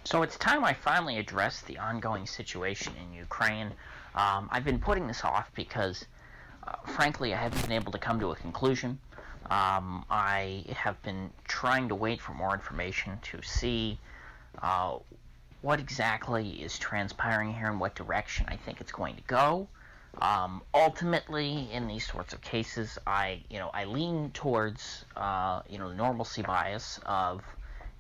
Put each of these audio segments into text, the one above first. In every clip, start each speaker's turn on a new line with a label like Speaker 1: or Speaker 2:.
Speaker 1: So it's time I finally address the ongoing situation in Ukraine. I've been putting this off because, frankly, I haven't been able to come to a conclusion. I have been trying to wait for more information to see what exactly is transpiring here and what direction I think it's going to go. Ultimately, in these sorts of cases, I lean towards the normalcy bias of,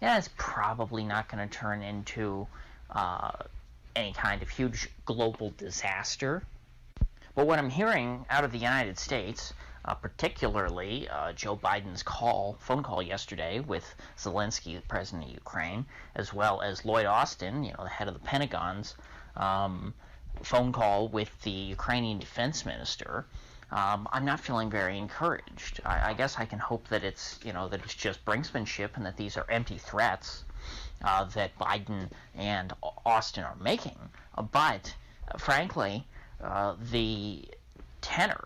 Speaker 1: yeah, it's probably not going to turn into any kind of huge global disaster. But what I'm hearing out of the United States, particularly Joe Biden's phone call yesterday with Zelensky, the president of Ukraine, as well as Lloyd Austin, the head of the Pentagon's phone call with the Ukrainian defense minister, I'm not feeling very encouraged. I guess I can hope that it's just brinksmanship and that these are empty threats that Biden and Austin are making. But frankly, the tenor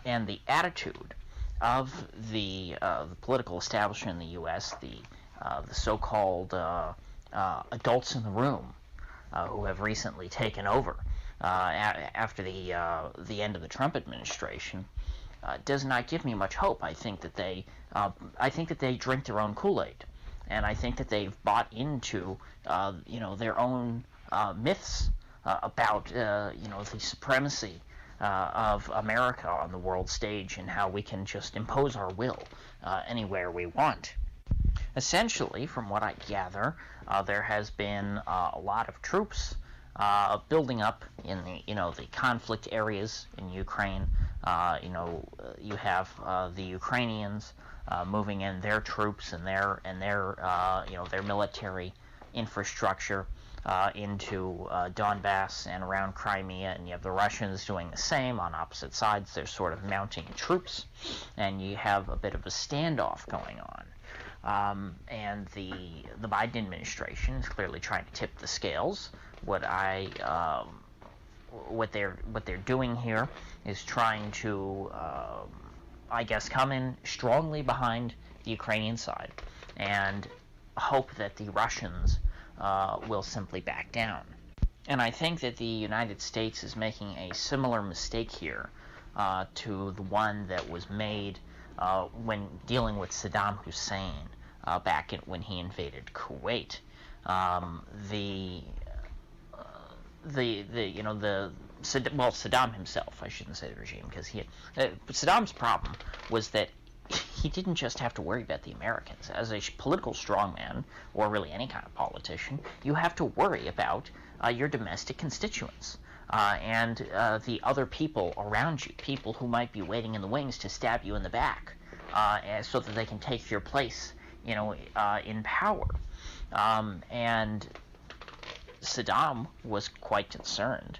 Speaker 1: and the attitude of the political establishment in the U.S., the so-called adults in the room who have recently taken over after the end of the Trump administration, does not give me much hope. I think that they drink their own Kool-Aid, and I think that they've bought into their own myths about the supremacy of America on the world stage and how we can just impose our will anywhere we want. Essentially, from what I gather, there has been a lot of troops building up in the conflict areas in Ukraine. You have the Ukrainians moving in their troops and their military infrastructure into Donbass and around Crimea, and you have the Russians doing the same on opposite sides. They're sort of mounting troops, and you have a bit of a standoff going on. And the Biden administration is clearly trying to tip the scales. What they're doing here is trying to, come in strongly behind the Ukrainian side and hope that the Russians will simply back down. And I think that the United States is making a similar mistake here to the one that was made when dealing with Saddam Hussein back when he invaded Kuwait. Saddam himself, I shouldn't say the regime, because Saddam's problem was that he didn't just have to worry about the Americans. As a political strongman, or really any kind of politician, you have to worry about your domestic constituents and the other people around you, people who might be waiting in the wings to stab you in the back so that they can take your place, in power. And Saddam was quite concerned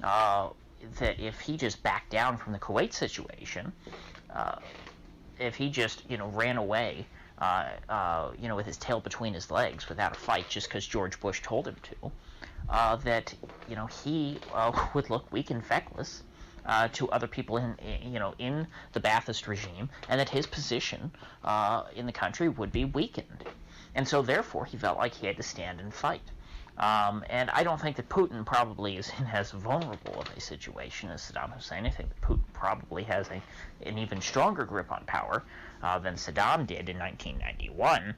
Speaker 1: that if he just backed down from the Kuwait situation, if he just ran away with his tail between his legs without a fight just because George Bush told him to, that he would look weak and feckless to other people in the Ba'athist regime, and that his position in the country would be weakened. And so therefore he felt like he had to stand and fight. And I don't think that Putin probably is in as vulnerable of a situation as Saddam Hussein. I think that Putin probably has an even stronger grip on power than Saddam did in 1991.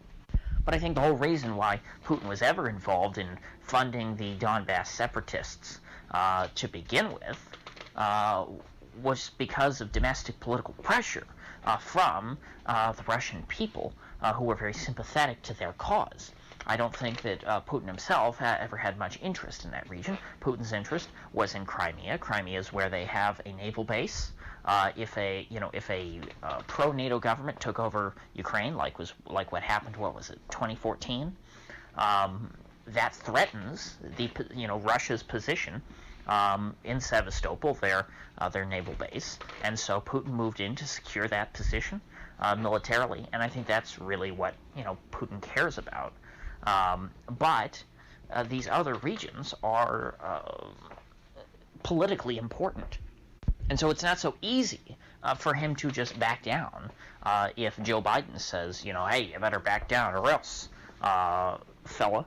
Speaker 1: But I think the whole reason why Putin was ever involved in funding the Donbass separatists to begin with was because of domestic political pressure from the Russian people who were very sympathetic to their cause. I don't think that Putin himself ever had much interest in that region. Putin's interest was in Crimea. Crimea is where they have a naval base. If a pro-NATO government took over Ukraine, like what happened, 2014, that threatens Russia's position in Sevastopol, their naval base, and so Putin moved in to secure that position militarily, and I think that's really what Putin cares about. But these other regions are politically important. And so it's not so easy for him to just back down if Joe Biden says, hey, you better back down or else, fella.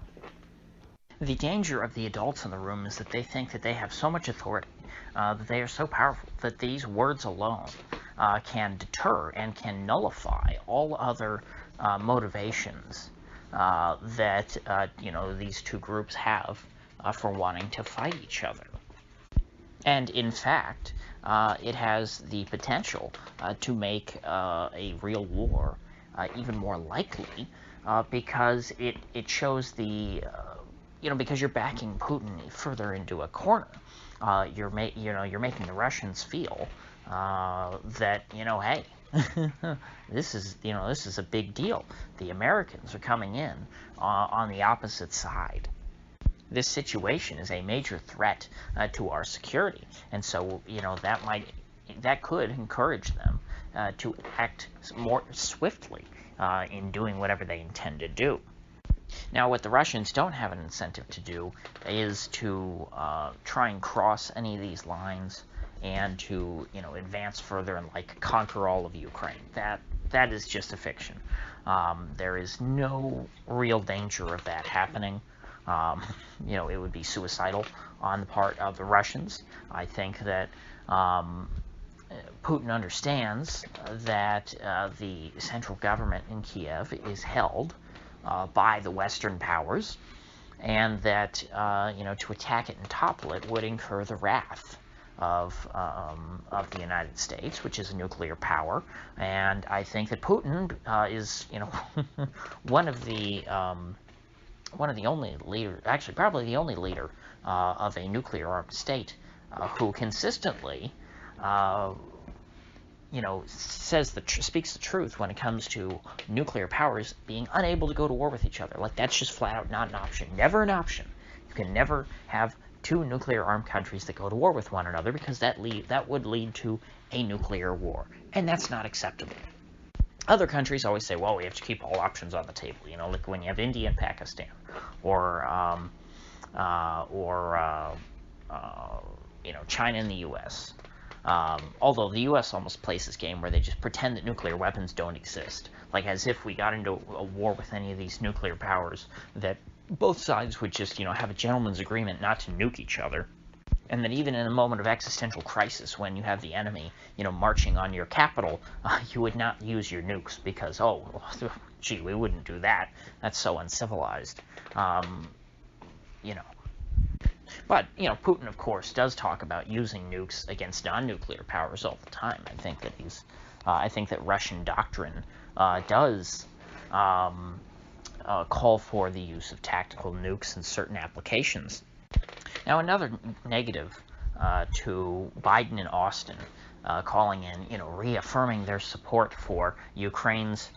Speaker 1: The danger of the adults in the room is that they think that they have so much authority, that they are so powerful, that these words alone can deter and can nullify all other motivations that these two groups have for wanting to fight each other. And in fact, it has the potential to make a real war even more likely, because it shows because you're backing Putin further into a corner. You're making the Russians feel that hey, this is a big deal. The Americans are coming in on the opposite side. This situation is a major threat to our security, and so that could encourage them to act more swiftly in doing whatever they intend to do. Now, what the Russians don't have an incentive to do is to try and cross any of these lines and to advance further and conquer all of Ukraine. That is just a fiction. There is no real danger of that happening. It would be suicidal on the part of the Russians. I think that Putin understands that the central government in Kiev is held by the Western powers, and that to attack it and topple it would incur the wrath of the United States, which is a nuclear power. And I think that Putin is one of the only leader, actually probably the only leader of a nuclear armed state who consistently speaks the truth when it comes to nuclear powers being unable to go to war with each other. That's just flat out not an option. Never an option. You can never have two nuclear armed countries that go to war with one another, because that would lead to a nuclear war, and that's not acceptable. Other countries always say, well, we have to keep all options on the table, like when you have India and Pakistan, or China and the U.S. Although the U.S. almost plays this game where they just pretend that nuclear weapons don't exist, as if we got into a war with any of these nuclear powers, that both sides would just, have a gentleman's agreement not to nuke each other. And that even in a moment of existential crisis, when you have the enemy, marching on your capital, you would not use your nukes because, gee, we wouldn't do that. That's so uncivilized. But, Putin, of course, does talk about using nukes against non-nuclear powers all the time. I think that Russian doctrine does call for the use of tactical nukes in certain applications. Now, another negative to Biden and Austin calling in, reaffirming their support for Ukraine's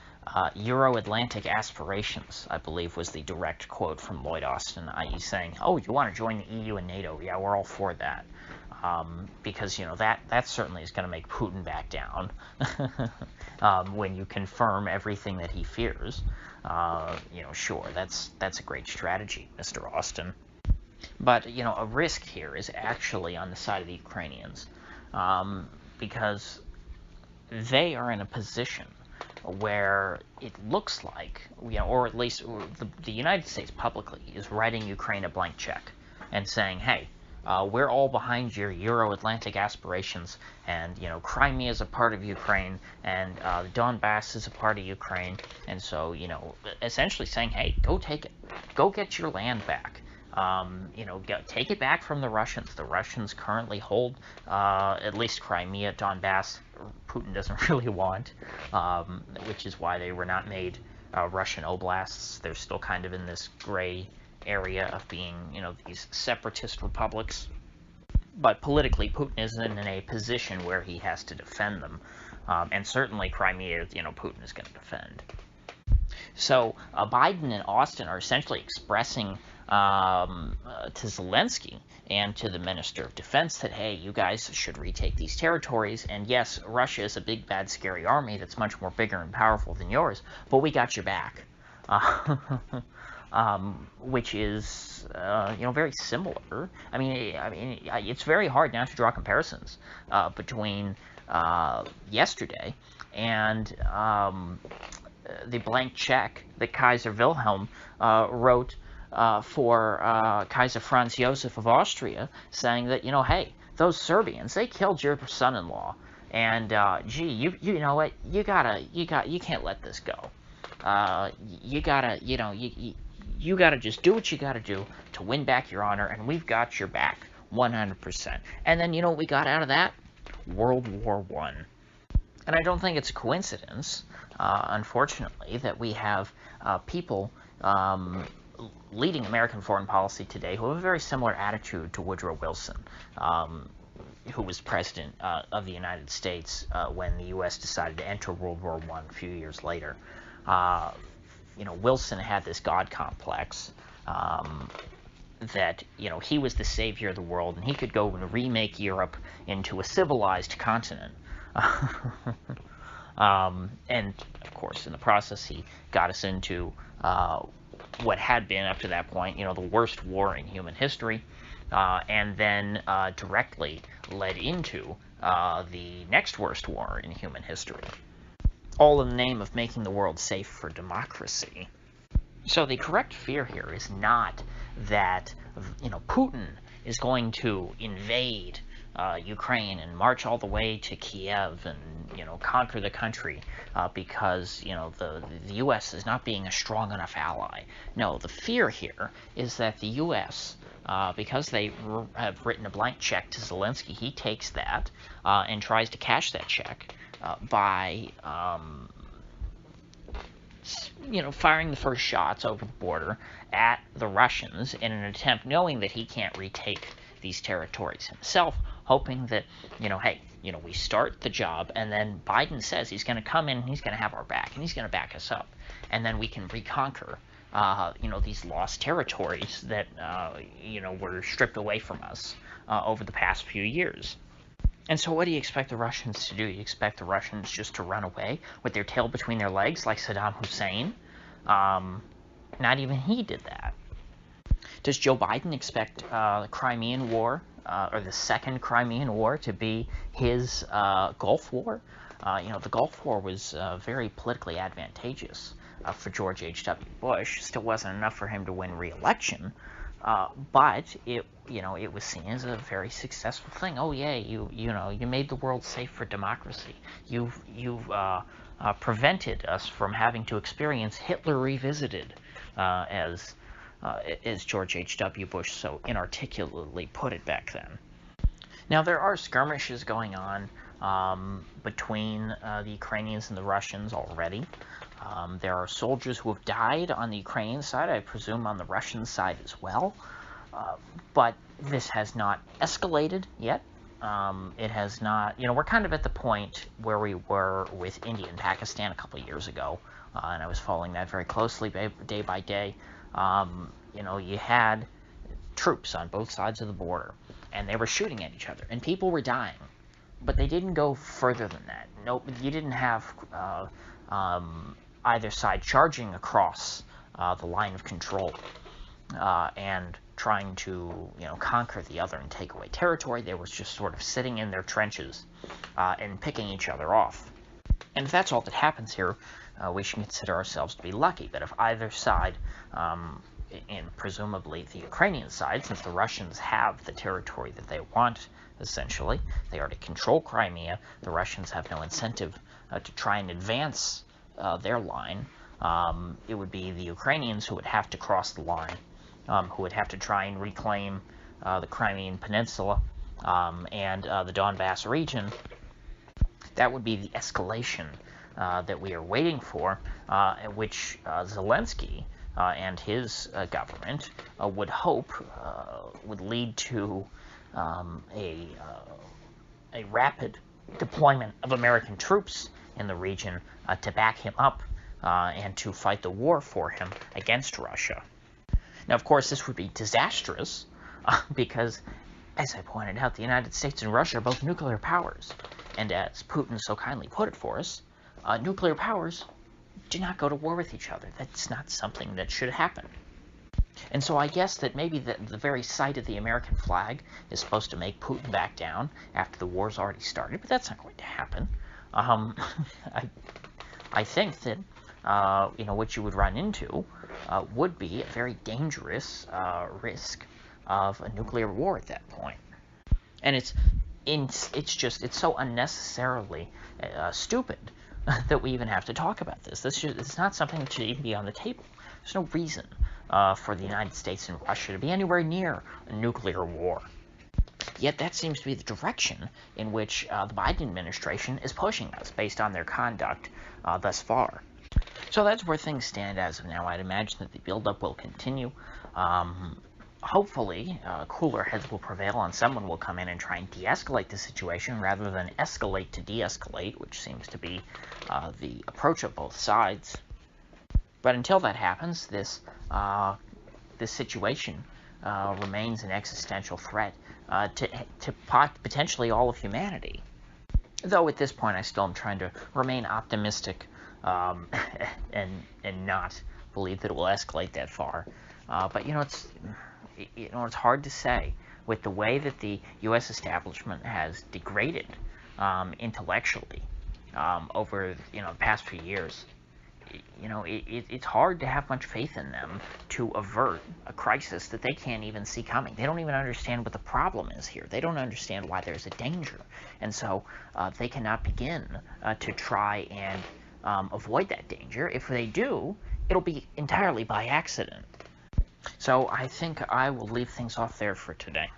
Speaker 1: Euro-Atlantic aspirations, I believe was the direct quote from Lloyd Austin, i.e. saying, oh, you want to join the EU and NATO? Yeah, we're all for that. Because, that certainly is going to make Putin back down when you confirm everything that he fears. Sure, that's a great strategy, Mr. Austin. But, a risk here is actually on the side of the Ukrainians, because they are in a position where it looks like, or at least the United States publicly is writing Ukraine a blank check and saying, hey, we're all behind your Euro-Atlantic aspirations, and, Crimea is a part of Ukraine, and Donbass is a part of Ukraine, and so, essentially saying, hey, go take it. Go get your land back. Take it back from the Russians. The Russians currently hold at least Crimea, Donbass. Putin doesn't really want, which is why they were not made Russian oblasts. They're still kind of in this gray area of being, these separatist republics. But politically, Putin isn't in a position where he has to defend them. And certainly Crimea, Putin is going to defend. So Biden and Austin are essentially expressing to Zelensky and to the Minister of Defense that, hey, you guys should retake these territories, and yes, Russia is a big, bad, scary army that's much more bigger and powerful than yours, but we got your back. Which is, very similar. I mean, it's very hard now to draw comparisons between yesterday and the blank check that Kaiser Wilhelm wrote for Kaiser Franz Josef of Austria, saying that, hey, those Serbians, they killed your son-in-law, and gee, you know what, you can't let this go. You gotta, you gotta just do what you gotta do to win back your honor, and we've got your back 100%. And then, what we got out of that? World War I. And I don't think it's a coincidence, unfortunately, that we have people leading American foreign policy today who have a very similar attitude to Woodrow Wilson, who was president of the United States when the U.S. decided to enter World War I a few years later. Wilson had this God complex that, he was the savior of the world, and he could go and remake Europe into a civilized continent. And, of course, in the process, he got us into what had been, up to that point, the worst war in human history, and then directly led into the next worst war in human history, all in the name of making the world safe for democracy. So the correct fear here is not that, Putin is going to invade Ukraine and march all the way to Kiev and, conquer the country because, the U.S. is not being a strong enough ally. No, the fear here is that the U.S., because they have written a blank check to Zelensky, he takes that and tries to cash that check by firing the first shots over the border at the Russians in an attempt, knowing that he can't retake these territories himself, hoping that, hey, we start the job, and then Biden says he's going to come in and he's going to have our back, and he's going to back us up, and then we can reconquer, these lost territories that, were stripped away from us over the past few years. And so what do you expect the Russians to do? You expect the Russians just to run away with their tail between their legs like Saddam Hussein? Not even he did that. Does Joe Biden expect the Crimean War, or the Second Crimean War, to be his Gulf War? The Gulf War was very politically advantageous for George H.W. Bush. Still wasn't enough for him to win re-election, but it was seen as a very successful thing. Oh yeah, you made the world safe for democracy. You've prevented us from having to experience Hitler revisited, as George H.W. Bush so inarticulately put it back then. Now, there are skirmishes going on between the Ukrainians and the Russians already. There are soldiers who have died on the Ukrainian side, I presume on the Russian side as well. But this has not escalated yet. It has not, we're kind of at the point where we were with India and Pakistan a couple of years ago, and I was following that very closely day by day. You had troops on both sides of the border, and they were shooting at each other, and people were dying. But they didn't go further than that. No, you didn't have either side charging across the line of control and trying to, conquer the other and take away territory. They were just sort of sitting in their trenches and picking each other off. And if that's all that happens here, we should consider ourselves to be lucky. But if either side, and presumably the Ukrainian side, since the Russians have the territory that they want, essentially, they are to control Crimea, the Russians have no incentive to try and advance their line. It would be the Ukrainians who would have to cross the line, who would have to try and reclaim the Crimean Peninsula and the Donbass region. That would be the escalation that we are waiting for, which Zelensky and his government would hope would lead to a rapid deployment of American troops in the region to back him up and to fight the war for him against Russia. Now, of course, this would be disastrous because, as I pointed out, the United States and Russia are both nuclear powers. And as Putin so kindly put it for us, nuclear powers do not go to war with each other. That's not something that should happen. And so I guess that maybe the very sight of the American flag is supposed to make Putin back down after the war's already started, but that's not going to happen. I think that what you would run into would be a very dangerous risk of a nuclear war at that point. And it's so unnecessarily stupid that we even have to talk about this. It's not something that should even be on the table. There's no reason for the United States and Russia to be anywhere near a nuclear war. Yet that seems to be the direction in which the Biden administration is pushing us based on their conduct thus far. So that's where things stand as of now. I'd imagine that the buildup will continue. Hopefully, cooler heads will prevail and someone will come in and try and de-escalate the situation rather than escalate to de-escalate, which seems to be the approach of both sides. But until that happens, this situation remains an existential threat to potentially all of humanity. Though at this point I still am trying to remain optimistic and not believe that it will escalate that far. But it's hard to say with the way that the U.S. establishment has degraded intellectually over the past few years. It's hard to have much faith in them to avert a crisis that they can't even see coming. They don't even understand what the problem is here. They don't understand why there's a danger. And so they cannot begin to try and avoid that danger. If they do, it'll be entirely by accident. So I think I will leave things off there for today.